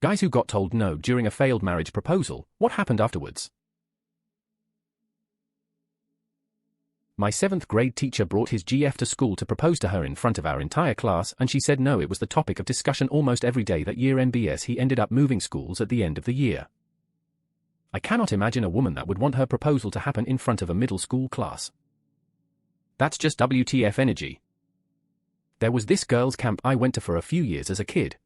Guys who got told no during a failed marriage proposal, what happened afterwards? My 7th grade teacher brought his GF to school to propose to her in front of our entire class, and she said no. It was the topic of discussion almost every day that year. NBS he ended up moving schools at the end of the year. I cannot imagine a woman that would want her proposal to happen in front of a middle school class. That's just WTF energy. There was this girls' camp I went to for a few years as a kid.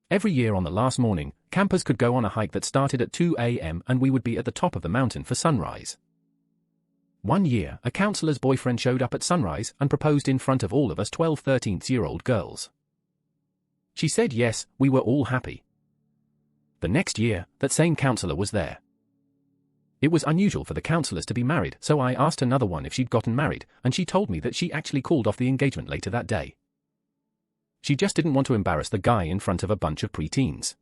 Every year on the last morning, campers could go on a hike that started at 2 a.m. and we would be at the top of the mountain for sunrise. One year, a counselor's boyfriend showed up at sunrise and proposed in front of all of us 12, 13-year-old girls. She said yes, we were all happy. The next year, that same counselor was there. It was unusual for the counselors to be married, so I asked another one if she'd gotten married, and she told me that she actually called off the engagement later that day. She just didn't want to embarrass the guy in front of a bunch of preteens.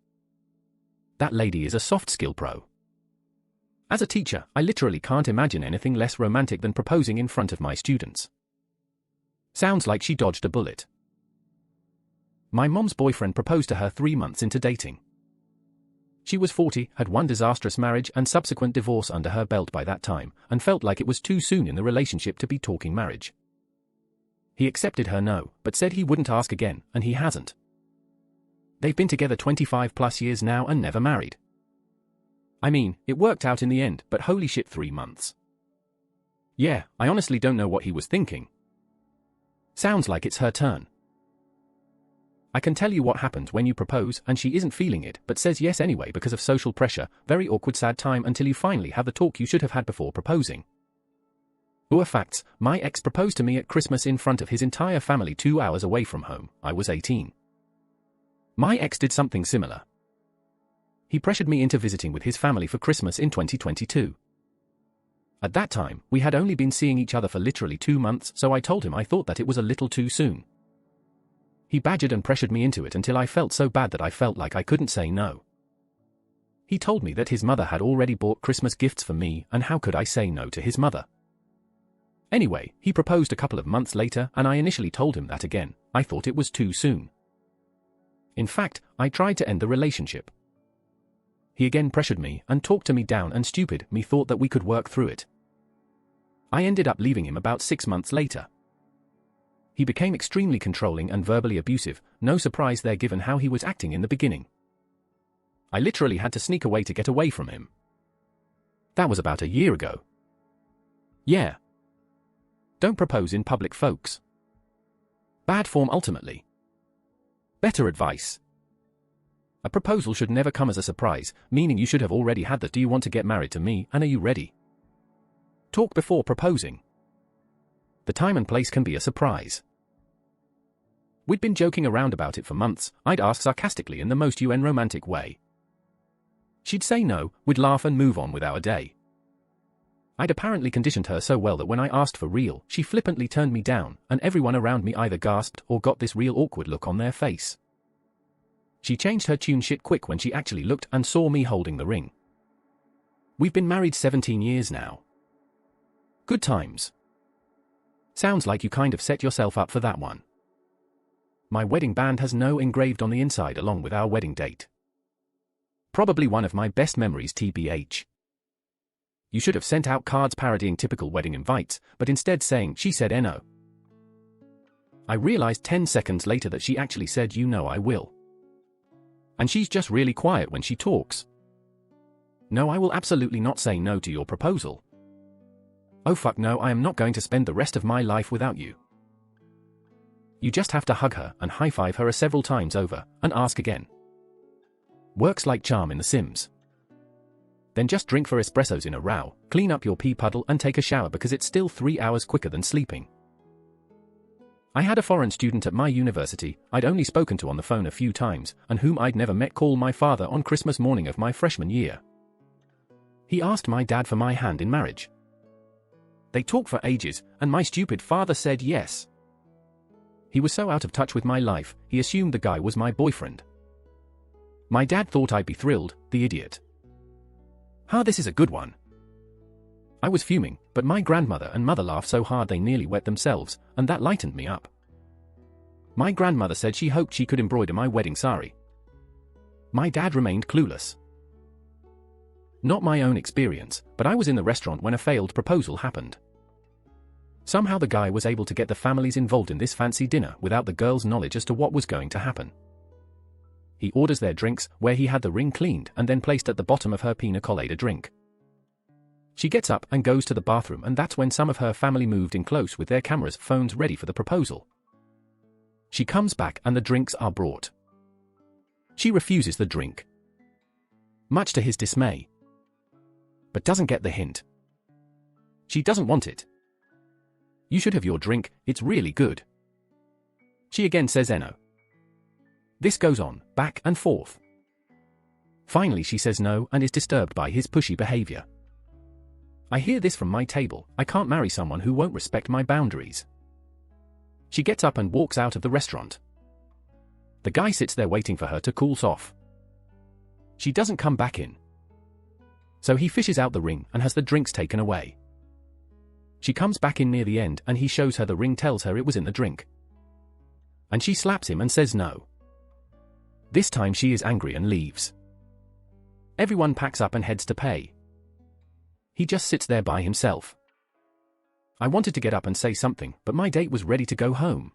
That lady is a soft skill pro. As a teacher, I literally can't imagine anything less romantic than proposing in front of my students. Sounds like she dodged a bullet. My mom's boyfriend proposed to her 3 months into dating. She was 40, had one disastrous marriage and subsequent divorce under her belt by that time, and felt like it was too soon in the relationship to be talking marriage. He accepted her no, but said he wouldn't ask again, and he hasn't. They've been together 25+ years now and never married. I mean, it worked out in the end, but holy shit, 3 months. Yeah, I honestly don't know what he was thinking. Sounds like it's her turn. I can tell you what happens when you propose and she isn't feeling it but says yes anyway because of social pressure. Very awkward, sad time until you finally have the talk you should have had before proposing. Facts, my ex proposed to me at Christmas in front of his entire family 2 hours away from home. I was 18. My ex did something similar. He pressured me into visiting with his family for Christmas in 2022. At that time, we had only been seeing each other for literally 2 months, so I told him I thought that it was a little too soon. He badgered and pressured me into it until I felt so bad that I felt like I couldn't say no. He told me that his mother had already bought Christmas gifts for me, and how could I say no to his mother? Anyway, he proposed a couple of months later, and I initially told him that again, I thought it was too soon. In fact, I tried to end the relationship. He again pressured me and talked to me down, and stupid me thought that we could work through it. I ended up leaving him about 6 months later. He became extremely controlling and verbally abusive, no surprise there given how he was acting in the beginning. I literally had to sneak away to get away from him. That was about a year ago. Yeah. Don't propose in public, folks. Bad form ultimately. Better advice. A proposal should never come as a surprise, meaning you should have already had the "do you want to get married to me and are you ready?" talk before proposing. The time and place can be a surprise. We'd been joking around about it for months. I'd ask sarcastically in the most romantic way. She'd say no, we'd laugh and move on with our day. I'd apparently conditioned her so well that when I asked for real, she flippantly turned me down, and everyone around me either gasped or got this real awkward look on their face. She changed her tune shit quick when she actually looked and saw me holding the ring. We've been married 17 years now. Good times. Sounds like you kind of set yourself up for that one. My wedding band has no engraved on the inside along with our wedding date. Probably one of my best memories, TBH. You should have sent out cards parodying typical wedding invites, but instead saying, "She said no." I realized 10 seconds later that she actually said, "You know I will." And she's just really quiet when she talks. No, I will absolutely not say no to your proposal. Oh fuck no, I am not going to spend the rest of my life without you. You just have to hug her and high-five her several times over, and ask again. Works like charm in The Sims. Then just drink 4 espressos in a row, clean up your pee puddle and take a shower because it's still 3 hours quicker than sleeping. I had a foreign student at my university I'd only spoken to on the phone a few times, and whom I'd never met, call my father on Christmas morning of my freshman year. He asked my dad for my hand in marriage. They talked for ages, and my stupid father said yes. He was so out of touch with my life, he assumed the guy was my boyfriend. My dad thought I'd be thrilled, the idiot. This is a good one. I was fuming, but my grandmother and mother laughed so hard they nearly wet themselves, and that lightened me up. My grandmother said she hoped she could embroider my wedding sari. My dad remained clueless. Not my own experience, but I was in the restaurant when a failed proposal happened. Somehow the guy was able to get the families involved in this fancy dinner without the girl's knowledge as to what was going to happen. He orders their drinks, where he had the ring cleaned and then placed at the bottom of her pina colada drink. She gets up and goes to the bathroom, and that's when some of her family moved in close with their cameras, phones ready for the proposal. She comes back and the drinks are brought. She refuses the drink, much to his dismay, but doesn't get the hint. She doesn't want it. You should have your drink, it's really good. She again says no. This goes on, back and forth. Finally she says no and is disturbed by his pushy behavior. I hear this from my table, I can't marry someone who won't respect my boundaries. She gets up and walks out of the restaurant. The guy sits there waiting for her to cool off. She doesn't come back in. So he fishes out the ring and has the drinks taken away. She comes back in near the end and he shows her the ring, tells her it was in the drink. And she slaps him and says no. This time she is angry and leaves. Everyone packs up and heads to pay. He just sits there by himself. I wanted to get up and say something, but my date was ready to go home.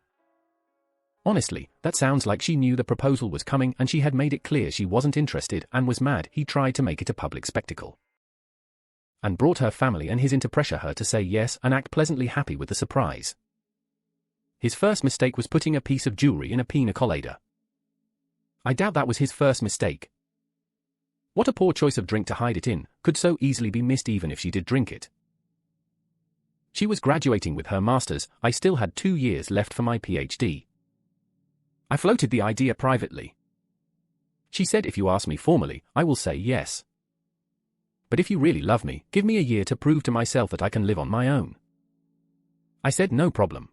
Honestly, that sounds like she knew the proposal was coming and she had made it clear she wasn't interested and was mad he tried to make it a public spectacle. And brought her family and his in to pressure her to say yes and act pleasantly happy with the surprise. His first mistake was putting a piece of jewelry in a pina colada. I doubt that was his first mistake. What a poor choice of drink to hide it in, could so easily be missed even if she did drink it. She was graduating with her master's, I still had 2 years left for my PhD. I floated the idea privately. She said, if you ask me formally, I will say yes. But if you really love me, give me a year to prove to myself that I can live on my own. I said no problem.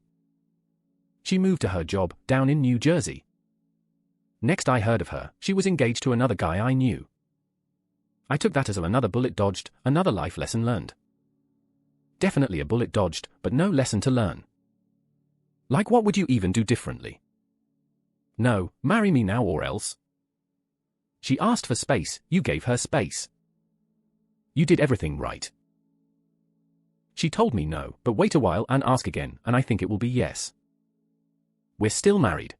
She moved to her job, down in New Jersey. Next I heard of her, she was engaged to another guy I knew. I took that as another bullet dodged, another life lesson learned. Definitely a bullet dodged, but no lesson to learn. Like, what would you even do differently? No, marry me now or else. She asked for space, you gave her space. You did everything right. She told me no, but wait a while and ask again, and I think it will be yes. We're still married.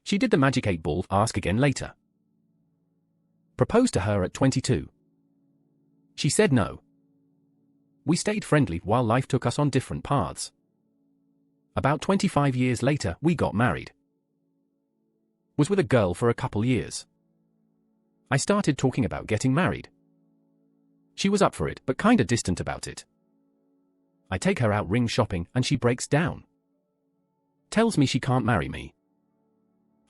She did the magic 8-ball, ask again later. Proposed to her at 22. She said no. We stayed friendly while life took us on different paths. About 25 years later, we got married. Was with a girl for a couple years. I started talking about getting married. She was up for it, but kinda distant about it. I take her out ring shopping and she breaks down. Tells me she can't marry me.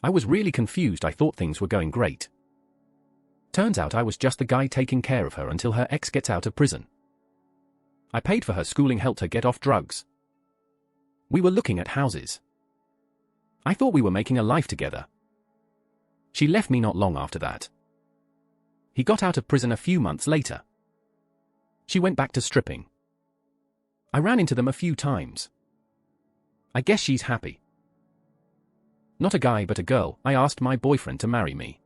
I was really confused, I thought things were going great. Turns out I was just the guy taking care of her until her ex gets out of prison. I paid for her schooling, helped her get off drugs. We were looking at houses. I thought we were making a life together. She left me not long after that. He got out of prison a few months later. She went back to stripping. I ran into them a few times. I guess she's happy. Not a guy but a girl, I asked my boyfriend to marry me.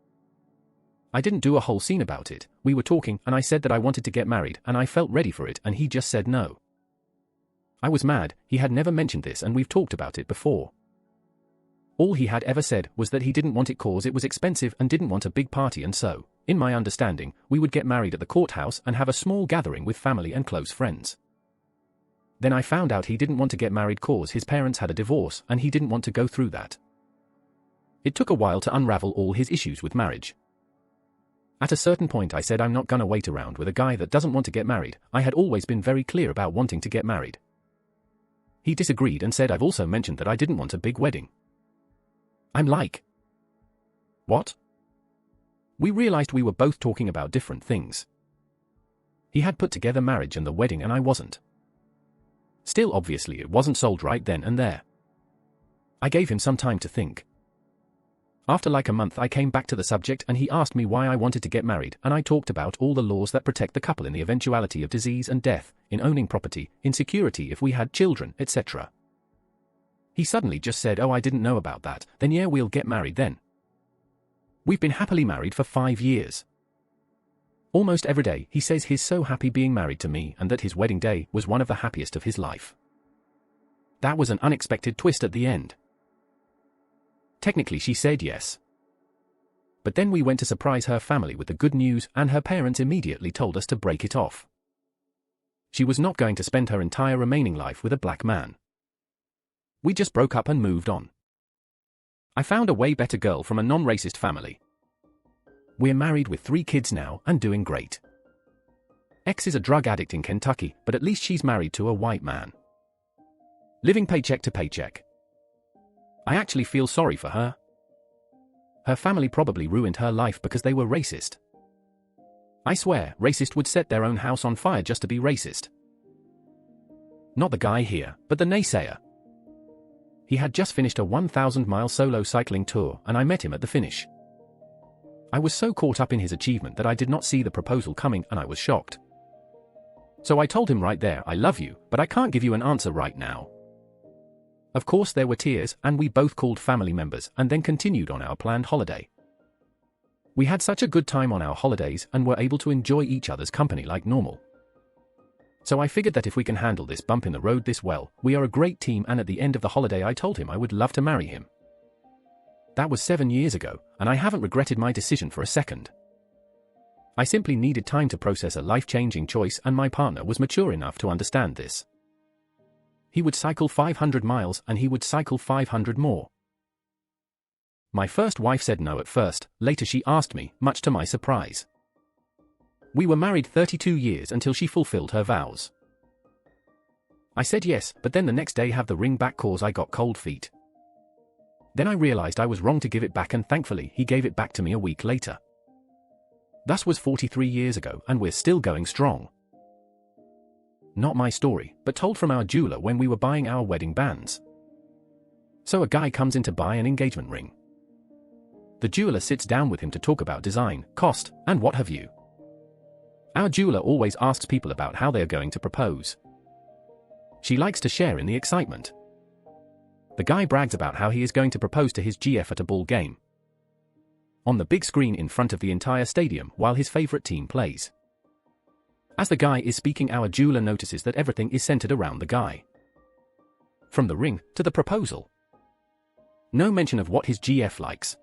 I didn't do a whole scene about it, we were talking and I said that I wanted to get married and I felt ready for it and he just said no. I was mad, he had never mentioned this and we've talked about it before. All he had ever said was that he didn't want it cause it was expensive and didn't want a big party, and so, in my understanding, we would get married at the courthouse and have a small gathering with family and close friends. Then I found out he didn't want to get married cause his parents had a divorce and he didn't want to go through that. It took a while to unravel all his issues with marriage. At a certain point I said I'm not gonna wait around with a guy that doesn't want to get married. I had always been very clear about wanting to get married. He disagreed and said I've also mentioned that I didn't want a big wedding. I'm like, what? We realized we were both talking about different things. He had put together marriage and the wedding and I wasn't. Still, obviously it wasn't sold right then and there. I gave him some time to think. After like a month I came back to the subject and he asked me why I wanted to get married, and I talked about all the laws that protect the couple in the eventuality of disease and death, in owning property, in security if we had children, etc. He suddenly just said, oh, I didn't know about that, then yeah, we'll get married then. We've been happily married for 5 years. Almost every day he says he's so happy being married to me and that his wedding day was one of the happiest of his life. That was an unexpected twist at the end. Technically she said yes. But then we went to surprise her family with the good news and her parents immediately told us to break it off. She was not going to spend her entire remaining life with a black man. We just broke up and moved on. I found a way better girl from a non-racist family. We're married with 3 kids now and doing great. Ex is a drug addict in Kentucky, but at least she's married to a white man. Living paycheck to paycheck. I actually feel sorry for her. Her family probably ruined her life because they were racist. I swear, racist would set their own house on fire just to be racist. Not the guy here, but the naysayer. He had just finished a 1,000-mile solo cycling tour and I met him at the finish. I was so caught up in his achievement that I did not see the proposal coming and I was shocked. So I told him right there, I love you, but I can't give you an answer right now. Of course there were tears and we both called family members and then continued on our planned holiday. We had such a good time on our holidays and were able to enjoy each other's company like normal. So I figured that if we can handle this bump in the road this well, we are a great team, and at the end of the holiday I told him I would love to marry him. That was 7 years ago, and I haven't regretted my decision for a second. I simply needed time to process a life-changing choice and my partner was mature enough to understand this. He would cycle 500 miles and he would cycle 500 more. My first wife said no at first, later she asked me, much to my surprise. We were married 32 years until she fulfilled her vows. I said yes, but then the next day have the ring back cause I got cold feet. Then I realized I was wrong to give it back and thankfully he gave it back to me a week later. Thus was 43 years ago and we're still going strong. Not my story, but told from our jeweler when we were buying our wedding bands. So a guy comes in to buy an engagement ring. The jeweler sits down with him to talk about design, cost, and what have you. Our jeweler always asks people about how they are going to propose. She likes to share in the excitement. The guy brags about how he is going to propose to his GF at a ball game. On the big screen in front of the entire stadium while his favorite team plays. As the guy is speaking, our jeweler notices that everything is centered around the guy. From the ring to the proposal. No mention of what his GF likes.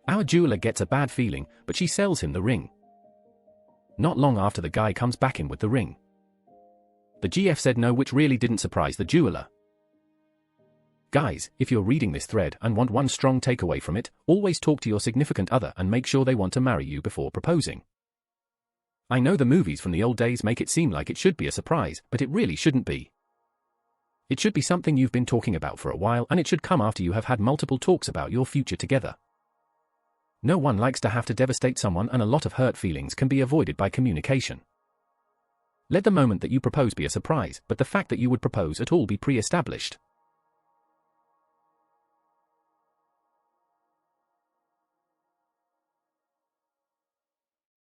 Our jeweler gets a bad feeling, but she sells him the ring. Not long after the guy comes back in with the ring. The GF said no, which really didn't surprise the jeweler. Guys, if you're reading this thread and want one strong takeaway from it, always talk to your significant other and make sure they want to marry you before proposing. I know the movies from the old days make it seem like it should be a surprise, but it really shouldn't be. It should be something you've been talking about for a while, and it should come after you have had multiple talks about your future together. No one likes to have to devastate someone, and a lot of hurt feelings can be avoided by communication. Let the moment that you propose be a surprise, but the fact that you would propose at all be pre-established.